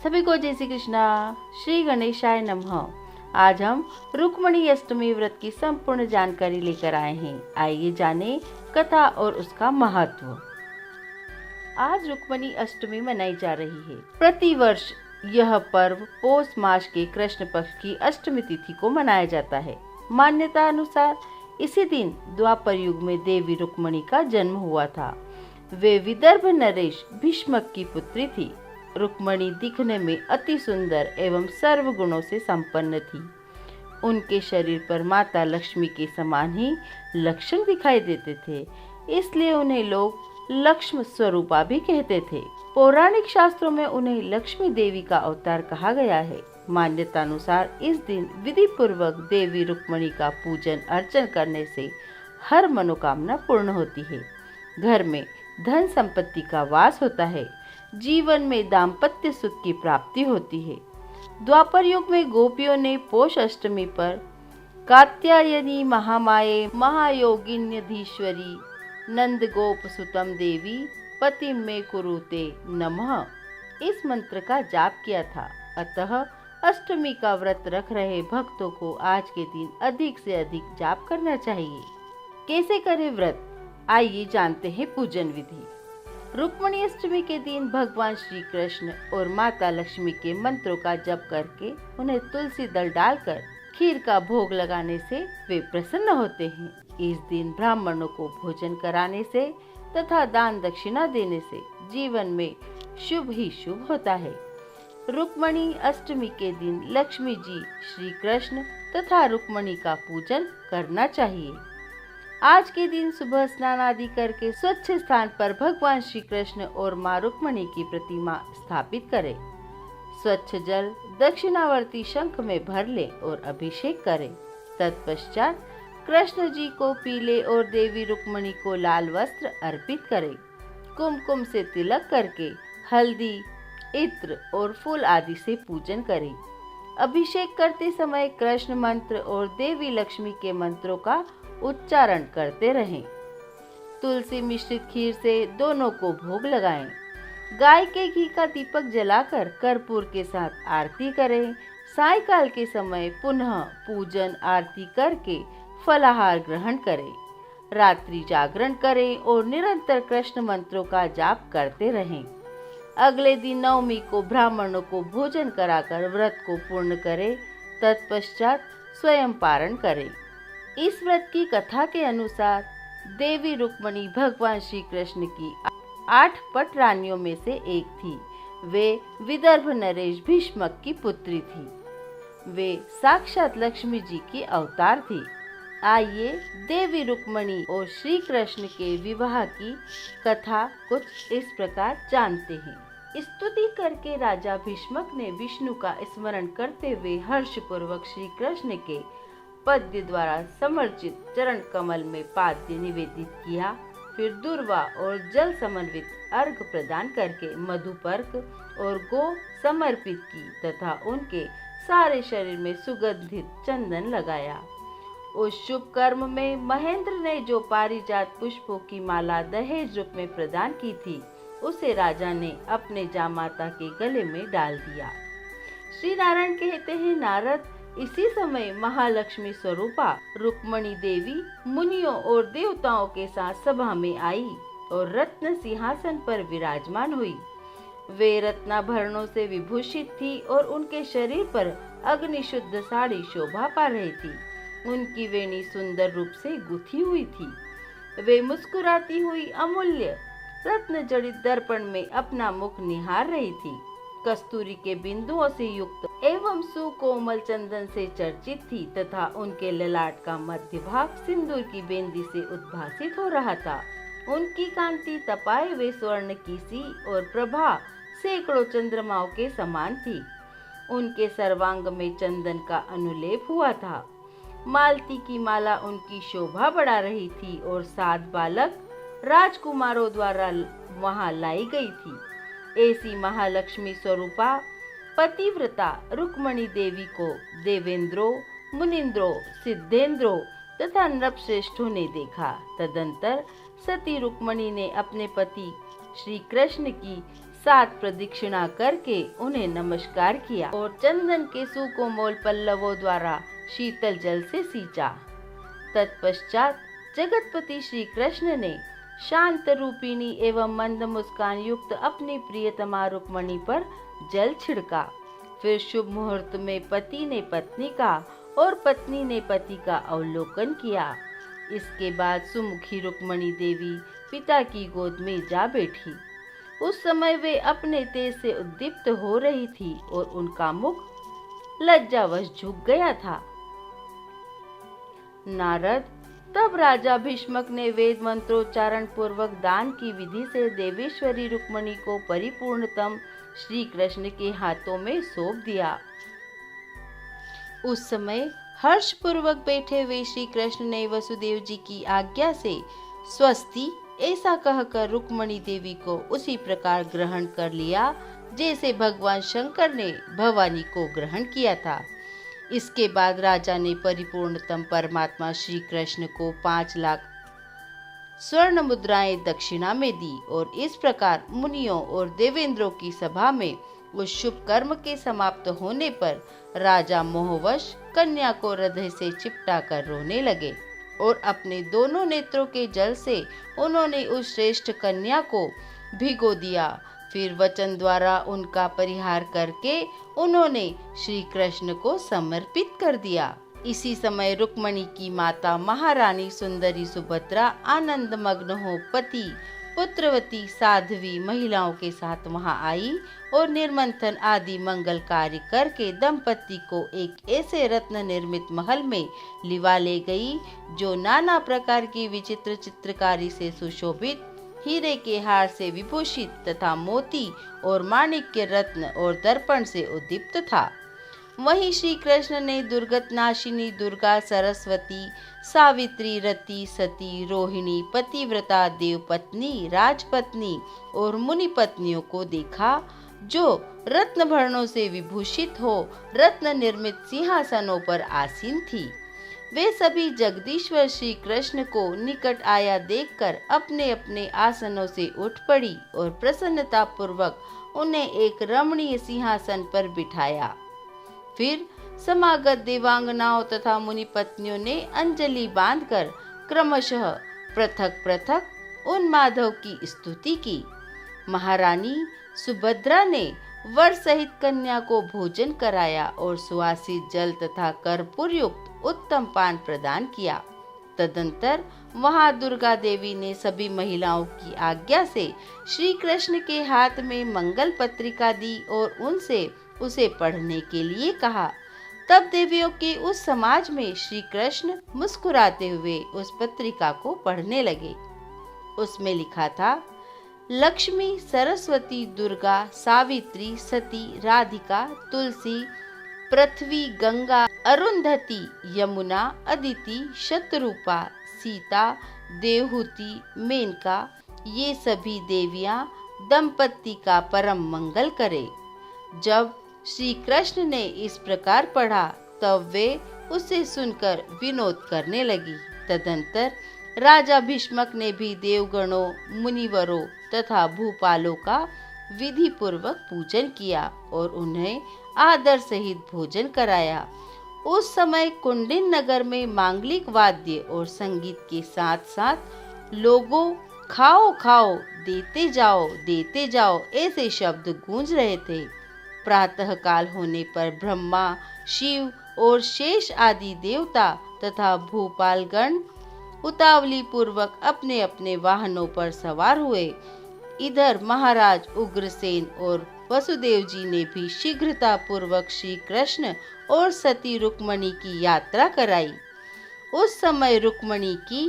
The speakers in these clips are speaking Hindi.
सभी को जय श्री कृष्णा। श्री गणेशाय नमः। आज हम रुक्मिणी अष्टमी व्रत की संपूर्ण जानकारी लेकर आए हैं। आइए जानें कथा और उसका महत्व। आज रुक्मिणी अष्टमी मनाई जा रही है। प्रतिवर्ष यह पर्व पौष मास के कृष्ण पक्ष की अष्टमी तिथि को मनाया जाता है। मान्यता अनुसार इसी दिन द्वापर युग में देवी रुक्मिणी का जन्म हुआ था। वे विदर्भ नरेश भीष्मक की पुत्री थी। रुक्मिणी दिखने में अति सुंदर एवं सर्व गुणों से संपन्न थी। उनके शरीर पर माता लक्ष्मी के समान ही लक्षण दिखाई देते थे, इसलिए उन्हें लोग लक्ष्मी स्वरूपा भी कहते थे। पौराणिक शास्त्रों में उन्हें लक्ष्मी देवी का अवतार कहा गया है। मान्यता अनुसार इस दिन विधि पूर्वक देवी रुक्मिणी का पूजन अर्चन करने से हर मनोकामना पूर्ण होती है। घर में धन संपत्ति का वास होता है। जीवन में दाम्पत्य सुख की प्राप्ति होती है। द्वापर युग में गोपियों ने पौष अष्टमी पर कात्यायनी महामाये महायोगिन्यधीश्वरी नंद गोप सुतम देवी पति में कुरुते नमः इस मंत्र का जाप किया था। अतः अष्टमी का व्रत रख रहे भक्तों को आज के दिन अधिक से अधिक जाप करना चाहिए। कैसे करें व्रत, आइए जानते हैं पूजन विधि। रुक्मिणी अष्टमी के दिन भगवान श्री कृष्ण और माता लक्ष्मी के मंत्रों का जप करके उन्हें तुलसी दल डालकर खीर का भोग लगाने से वे प्रसन्न होते हैं। इस दिन ब्राह्मणों को भोजन कराने से तथा दान दक्षिणा देने से जीवन में शुभ ही शुभ होता है। रुक्मिणी अष्टमी के दिन लक्ष्मी जी, श्री कृष्ण तथा रुक्मिणी का पूजन करना चाहिए। आज के दिन सुबह स्नान आदि करके स्वच्छ स्थान पर भगवान श्री कृष्ण और माँ रुक्मिणी की प्रतिमा स्थापित करें। स्वच्छ जल दक्षिणावर्ती शंख में भर ले और अभिषेक करें। तत्पश्चात कृष्ण जी को पीले और देवी रुक्मिणी को लाल वस्त्र अर्पित करें। कुमकुम से तिलक करके हल्दी, इत्र और फूल आदि से पूजन करें। अभिषेक करते समय कृष्ण मंत्र और देवी लक्ष्मी के मंत्रों का उच्चारण करते रहें। तुलसी मिश्रित खीर से दोनों को भोग लगाएं। गाय के घी का दीपक जलाकर कर्पूर के साथ आरती करें। सायंकाल के समय पुनः पूजन आरती करके फलाहार ग्रहण करें। रात्रि जागरण करें और निरंतर कृष्ण मंत्रों का जाप करते रहें। अगले दिन नवमी को ब्राह्मणों को भोजन कराकर व्रत को पूर्ण करें। तत्पश्चात स्वयं पारण करें। इस व्रत की कथा के अनुसार देवी रुक्मिणी भगवान श्री कृष्ण की 8 पट रानियों में से एक थी। वे विदर्भ नरेश भीष्मक की पुत्री थी। वे साक्षात लक्ष्मी जी की अवतार थी। आइए देवी रुक्मिणी और श्री कृष्ण के विवाह की कथा कुछ इस प्रकार जानते हैं। स्तुति करके राजा भीष्मक ने विष्णु का स्मरण करते हुए हर्ष पूर्वक श्री कृष्ण के पद्य द्वारा समर्चित चरण कमल में पाद्य निवेदित किया। फिर दूर्वा और जल समन्वित अर्घ प्रदान करके मधुपर्क और गो समर्पित की तथा उनके सारे शरीर में सुगंधित चंदन लगाया। उस शुभ कर्म में महेंद्र ने जो पारिजात पुष्पों की माला दहेज रूप में प्रदान की थी, उसे राजा ने अपने जामाता के गले में डाल दिया। श्री नारायण कहते हैं, नारद इसी समय महालक्ष्मी स्वरूपा रुक्मिणी देवी मुनियों और देवताओं के साथ सभा में आई और रत्न सिंहासन पर विराजमान हुई। वे रत्नाभरणों से विभूषित थी और उनके शरीर पर अग्नि शुद्ध साड़ी शोभा पा रही थी। उनकी वेणी सुंदर रूप से गुथी हुई थी। वे मुस्कुराती हुई अमूल्य रत्न जड़ित दर्पण में अपना मुख निहार रही थी। कस्तूरी के बिंदुओं से युक्त एवं सुकोमल चंदन से चर्चित थी तथा उनके ललाट का मध्य भाग सिंदूर की बेंदी से उद्भासित हो रहा था। उनकी कांति तपाए हुए स्वर्ण की सी और प्रभा सैकड़ों चंद्रमाओं के समान थी। उनके सर्वांग में चंदन का अनुलेप हुआ था। मालती की माला उनकी शोभा बढ़ा रही थी और 7 बालक राजकुमारों द्वारा वहां लाई गई थी। ऐसी महालक्ष्मी स्वरूपा पतिव्रता रुक्मिणी देवी को देवेंद्रों, मुनिंद्रों, सिद्धेंद्रों तथा नृपश्रेष्ठों ने देखा। तदंतर सती रुक्मिणी ने अपने पति श्री कृष्ण की 7 प्रदक्षिणा करके उन्हें नमस्कार किया और चंदन के सुकोमल पल्लवों द्वारा शीतल जल से सींचा। तत्पश्चात जगतपति श्री कृष्ण ने शांत रूपिणी एवं मंद मुस्कान युक्त अपनी प्रियतमा रुक्मणी पर जल छिड़का। फिर शुभ मुहूर्त में पति ने पत्नी का और पत्नी ने पति का अवलोकन किया। इसके बाद सुमुखी रुक्मणी देवी पिता की गोद में जा बैठी। उस समय वे अपने तेज से उद्दीप्त हो रही थी और उनका मुख लज्जावश झुक गया था। नारद तब राजा भीष्मक ने वेद मंत्रोच्चारण पूर्वक दान की विधि से देवेश्वरी रुक्मणी को परिपूर्णतम श्री कृष्ण के हाथों में सौंप दिया। उस समय हर्ष पूर्वक बैठे हुए श्री कृष्ण ने वसुदेव जी की आज्ञा से स्वस्ति ऐसा कहकर रुक्मणी देवी को उसी प्रकार ग्रहण कर लिया जैसे भगवान शंकर ने भवानी को ग्रहण किया था। इसके बाद राजा ने परिपूर्णतम परमात्मा श्री कृष्ण को 5 लाख स्वर्ण मुद्राएं दक्षिणा में दी और इस प्रकार मुनियों और देवेंद्रों की सभा में उस शुभ कर्म के समाप्त होने पर राजा मोहवश कन्या को हृदय से चिपटा कर रोने लगे और अपने दोनों नेत्रों के जल से उन्होंने उस श्रेष्ठ कन्या को भिगो दिया। फिर वचन द्वारा उनका परिहार करके उन्होंने श्री कृष्ण को समर्पित कर दिया। इसी समय रुक्मणी की माता महारानी सुंदरी सुभद्रा आनंद मग्न हो पति पुत्रवती साध्वी महिलाओं के साथ वहां आई और निर्मंथन आदि मंगल कार्य करके दंपति को एक ऐसे रत्न निर्मित महल में लिवा ले गई जो नाना प्रकार की विचित्र चित्रकारी से सुशोभित, हीरे के हार से विभूषित तथा मोती और माणिक्य रत्न और दर्पण से उद्दीप्त था। वहीं श्री कृष्ण ने दुर्गत नाशिनी दुर्गा, सरस्वती, सावित्री, रति, सती, रोहिणी, पतिव्रता, देवपत्नी, राजपत्नी और मुनि पत्नियों को देखा जो रत्न भरणों से विभूषित हो रत्न निर्मित सिंहासनों पर आसीन थी। वे सभी जगदीश्वर श्री कृष्ण को निकट आया देखकर अपने अपने आसनों से उठ पड़ी और प्रसन्नता पूर्वक उन्हें एक रमणीय सिंहासन पर बिठाया। फिर समागत देवांगनाओं तथा मुनि पत्नियों ने अंजलि बांधकर क्रमशः पृथक पृथक उन माधव की स्तुति की। महारानी सुभद्रा ने वर सहित कन्या को भोजन कराया और सुवासित जल तथा कर्पूर युक्त उत्तम पान प्रदान किया। तदंतर वहां दुर्गा देवी ने सभी महिलाओं की आज्ञा से श्री कृष्ण के हाथ में मंगल पत्रिका दी और उनसे उसे पढ़ने के लिए कहा। तब देवियों के उस समाज में श्री कृष्ण मुस्कुराते हुए उस पत्रिका को पढ़ने लगे। उसमें लिखा था, लक्ष्मी, सरस्वती, दुर्गा, सावित्री, सती, राधिका, तुलसी, पृथ्वी, गंगा, अरुंधति, यमुना, अदिति, शतरूपा, सीता, देवहूति, मेनका, ये सभी देवियां दंपति का परम मंगल करे। जब श्री कृष्ण ने इस प्रकार पढ़ा तब वे उसे सुनकर विनोद करने लगी। तदंतर राजा भीष्मक ने भी देवगणों, मुनिवरों तथा भूपालों का विधि पूर्वक पूजन किया और उन्हें आदर सहित भोजन कराया। उस समय कुंडिन नगर में मांगलिक वाद्य और संगीत के साथ साथ लोगों खाओ खाओ, देते जाओ ऐसे शब्द गूंज रहे थे। प्रातः काल होने पर ब्रह्मा, शिव और शेष आदि देवता तथा भूपालगण उतावली पूर्वक अपने अपने वाहनों पर सवार हुए। इधर महाराज उग्रसेन और वसुदेव जी ने भी शीघ्रता पूर्वक श्री कृष्ण और सती रुक्मणी की यात्रा कराई। उस समय रुक्मणी की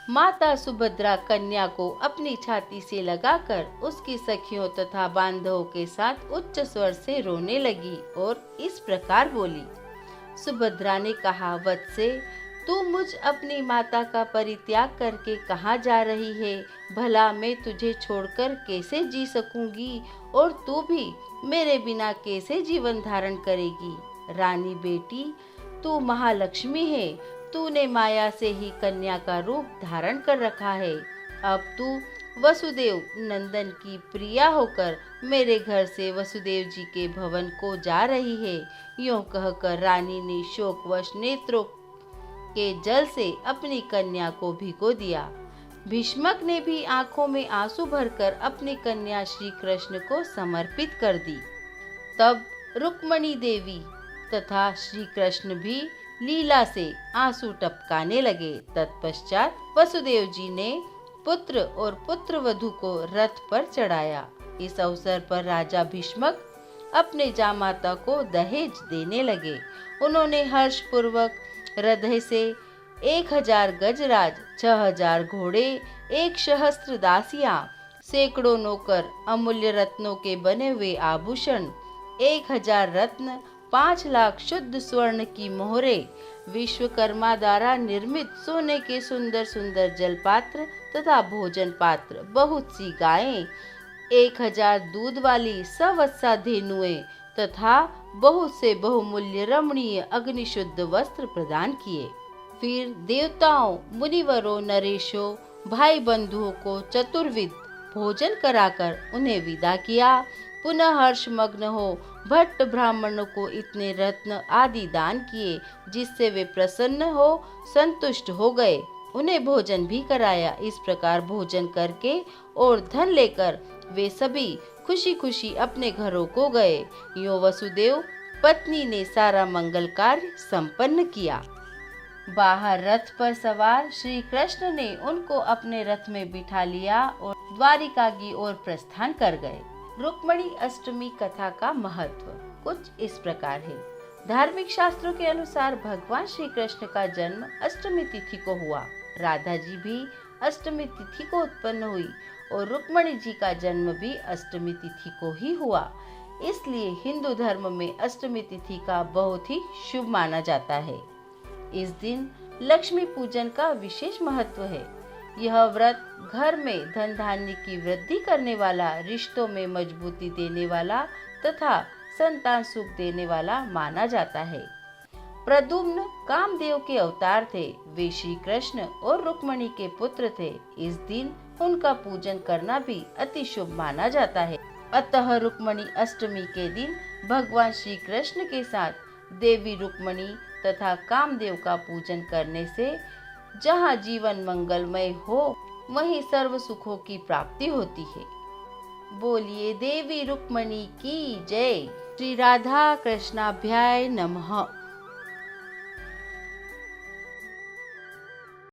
माता सुभद्रा कन्या को अपनी छाती से लगाकर उसकी सखियों तथा बांधवों के साथ उच्च स्वर से रोने लगी और इस प्रकार बोली। सुभद्रा ने कहा, वत्से, तू मुझ अपनी माता का परित्याग करके कहाँ जा रही है? भला मैं तुझे छोड़कर कैसे जी सकूंगी और तू भी मेरे बिना कैसे जीवन धारण करेगी? रानी बेटी, तू महालक्ष्मी है। तूने माया से ही कन्या का रूप धारण कर रखा है। अब तू वसुदेव नंदन की प्रिया होकर मेरे घर से वसुदेव जी के भवन को जा रही है। यूं कहकर रानी ने शोकवश नेत्रों के जल से अपनी कन्या को भिगो दिया। भीष्मक ने भी आंखों में आंसू भरकर अपनी कन्या श्री कृष्ण को समर्पित कर दी। तब रुक्मणी देवी तथा श्री कृष्ण भी लीला से आंसू टपकाने लगे। तत्पश्चात वसुदेव जी ने पुत्र और पुत्रवधू को रथ पर चढ़ाया। इस अवसर पर राजा भीष्मक अपने जामाता को दहेज देने लगे। उन्होंने हर्ष पूर्वक हृदय से 1000 गजराज, 6000 घोड़े, 1 सहस्त्र दासियां, सैकड़ों नौकर, अमूल्य रत्नों के बने हुए आभूषण, 1000 रत्न, 5 लाख शुद्ध स्वर्ण की मोहरे, विश्वकर्मा द्वारा निर्मित सोने के सुंदर सुंदर जलपात्र तथा भोजन पात्र, बहुत सी गायें, 1000 दूध वाली सवत्सा धेनुएं तथा बहुत से बहुमूल्य रमणीय अग्निशुद्ध वस्त्र प्रदान किए। फिर देवताओं, मुनिवरों, नरेशों, भाई बंधुओं को चतुर्विध भोजन कराकर उन्हें विदा किया। पुनः हर्षमग्न हो भट्ट ब्राह्मणों को इतने रत्न आदि दान किए जिससे वे प्रसन्न हो संतुष्ट हो गए। उन्हें भोजन भी कराया। इस प्रकार भोजन करके और धन लेकर वे सभी खुशी खुशी अपने घरों को गए। यो वसुदेव पत्नी ने सारा मंगल कार्य संपन्न किया। बाहर रथ पर सवार श्री कृष्ण ने उनको अपने रथ में बिठा लिया और द्वारिका की ओर प्रस्थान कर गए। रुक्मणी अष्टमी कथा का महत्व कुछ इस प्रकार है। धार्मिक शास्त्रों के अनुसार भगवान श्री कृष्ण का जन्म अष्टमी तिथि को हुआ। राधा जी भी अष्टमी तिथि को उत्पन्न हुई और रुक्मणी जी का जन्म भी अष्टमी तिथि को ही हुआ। इसलिए हिंदू धर्म में अष्टमी तिथि का बहुत ही शुभ माना जाता है। इस दिन लक्ष्मी पूजन का विशेष महत्व है। यह व्रत घर में धन धान्य की वृद्धि करने वाला, रिश्तों में मजबूती देने वाला तथा संतान सुख देने वाला माना जाता है। प्रद्युम्न कामदेव के अवतार थे। वे श्री कृष्ण और रुक्मणी के पुत्र थे। इस दिन उनका पूजन करना भी अति शुभ माना जाता है। अतः रुक्मणी अष्टमी के दिन भगवान श्री कृष्ण के साथ देवी रुक्मणी तथा कामदेव का पूजन करने से जहाँ जीवन मंगलमय हो वहीं सर्व सुखों की प्राप्ति होती है। बोलिए देवी रुक्मणी की जय। श्री राधा कृष्णाभ्याय नमः।